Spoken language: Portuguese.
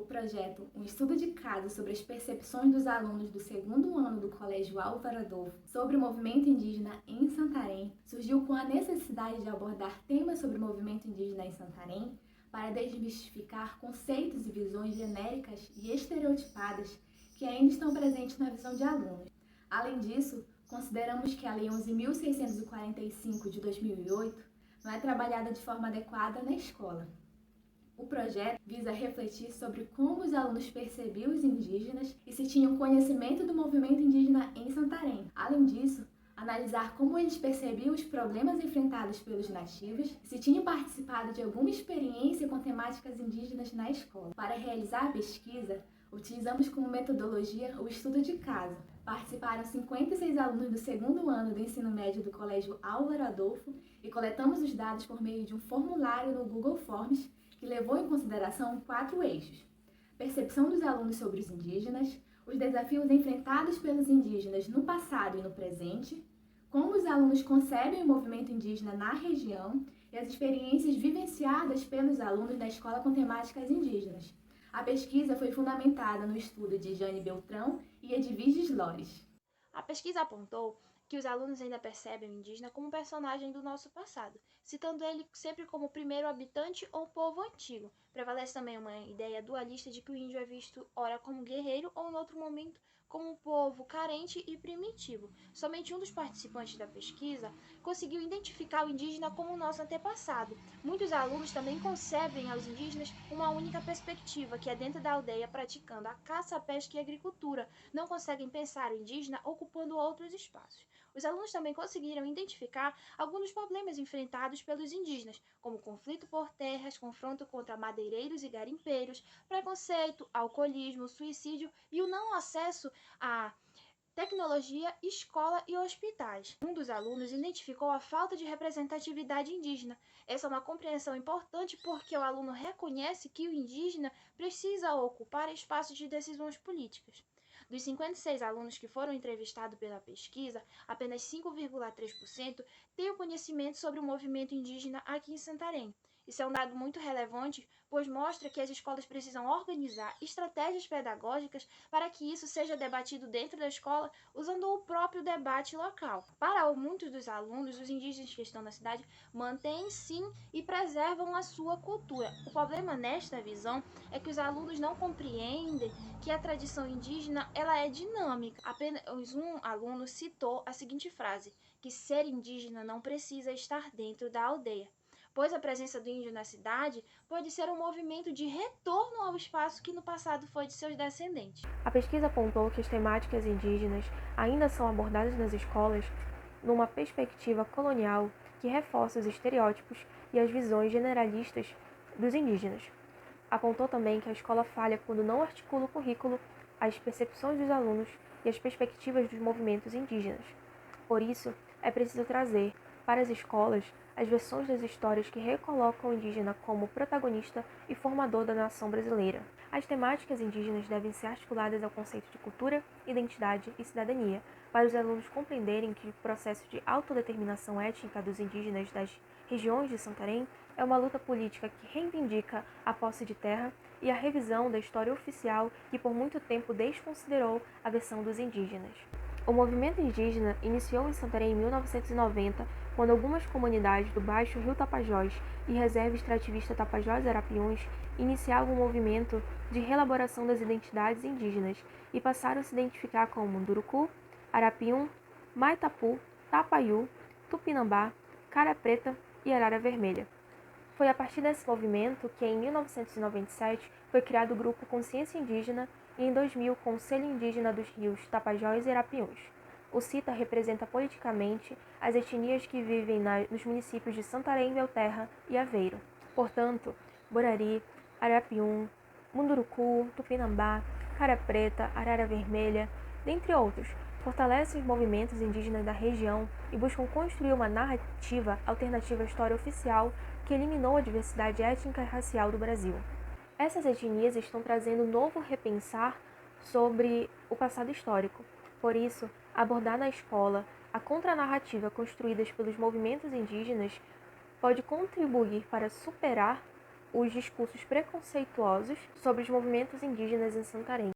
O projeto Um Estudo de Caso sobre as percepções dos alunos do segundo ano do Colégio Álvaro Adolfo sobre o movimento indígena em Santarém surgiu com a necessidade de abordar temas sobre o movimento indígena em Santarém para desmistificar conceitos e visões genéricas e estereotipadas que ainda estão presentes na visão de alunos. Além disso, consideramos que a Lei 11.645 de 2008 não é trabalhada de forma adequada na escola. O projeto visa refletir sobre como os alunos percebiam os indígenas e se tinham conhecimento do movimento indígena em Santarém. Além disso, analisar como eles percebiam os problemas enfrentados pelos nativos e se tinham participado de alguma experiência com temáticas indígenas na escola. Para realizar a pesquisa, utilizamos como metodologia o estudo de caso. Participaram 56 alunos do segundo ano do ensino médio do Colégio Álvaro Adolfo e coletamos os dados por meio de um formulário no Google Forms que levou em consideração 4 eixos: percepção dos alunos sobre os indígenas, os desafios enfrentados pelos indígenas no passado e no presente, como os alunos concebem o movimento indígena na região e as experiências vivenciadas pelos alunos da escola com temáticas indígenas. A pesquisa foi fundamentada no estudo de Jane Beltrão e Edviges Lores. A pesquisa apontou que os alunos ainda percebem o indígena como um personagem do nosso passado, citando ele sempre como o primeiro habitante ou povo antigo. Prevalece também uma ideia dualista de que o índio é visto ora como guerreiro ou, em outro momento, como um povo carente e primitivo. Somente um dos participantes da pesquisa conseguiu identificar o indígena como o nosso antepassado. Muitos alunos também concebem aos indígenas uma única perspectiva, que é dentro da aldeia praticando a caça, a pesca e a agricultura. Não conseguem pensar o indígena ocupando outros espaços. Os alunos também conseguiram identificar alguns dos problemas enfrentados pelos indígenas, como conflito por terras, confronto contra madeireiros e garimpeiros, preconceito, alcoolismo, suicídio e o não acesso à tecnologia, escola e hospitais. Um dos alunos identificou a falta de representatividade indígena. Essa é uma compreensão importante porque o aluno reconhece que o indígena precisa ocupar espaços de decisões políticas. Dos 56 alunos que foram entrevistados pela pesquisa, apenas 5,3% têm o conhecimento sobre o movimento indígena aqui em Santarém. Isso é um dado muito relevante, pois mostra que as escolas precisam organizar estratégias pedagógicas para que isso seja debatido dentro da escola, usando o próprio debate local. Para muitos dos alunos, os indígenas que estão na cidade mantêm sim e preservam a sua cultura. O problema nesta visão é que os alunos não compreendem que a tradição indígena ela é dinâmica. Apenas um aluno citou a seguinte frase, que ser indígena não precisa estar dentro da aldeia, pois a presença do índio na cidade pode ser um movimento de retorno ao espaço que no passado foi de seus descendentes. A pesquisa apontou que as temáticas indígenas ainda são abordadas nas escolas numa perspectiva colonial que reforça os estereótipos e as visões generalistas dos indígenas. Apontou também que a escola falha quando não articula o currículo, as percepções dos alunos e as perspectivas dos movimentos indígenas. Por isso, é preciso trazer para as escolas as versões das histórias que recolocam o indígena como protagonista e formador da nação brasileira. As temáticas indígenas devem ser articuladas ao conceito de cultura, identidade e cidadania, para os alunos compreenderem que o processo de autodeterminação étnica dos indígenas das regiões de Santarém é uma luta política que reivindica a posse de terra e a revisão da história oficial que por muito tempo desconsiderou a versão dos indígenas. O movimento indígena iniciou em Santarém em 1990, quando algumas comunidades do Baixo Rio Tapajós e Reserva Extrativista Tapajós-Arapiuns iniciavam um movimento de reelaboração das identidades indígenas e passaram a se identificar como Munduruku, Arapiuns, Maitapu, Tapaiú, Tupinambá, Cara Preta e Arara Vermelha. Foi a partir desse movimento que, em 1997, foi criado o grupo Consciência Indígena e, em 2000, o Conselho Indígena dos Rios Tapajós e Arapiuns. O CITA representa politicamente as etnias que vivem nos municípios de Santarém, Belterra e Aveiro. Portanto, Borari, Arapiuns, Munduruku, Tupinambá, Cara Preta, Arara Vermelha, dentre outros, fortalecem os movimentos indígenas da região e buscam construir uma narrativa alternativa à história oficial que eliminou a diversidade étnica e racial do Brasil. Essas etnias estão trazendo um novo repensar sobre o passado histórico. Por isso, abordar na escola a contranarrativa construída pelos movimentos indígenas pode contribuir para superar os discursos preconceituosos sobre os movimentos indígenas em Santarém.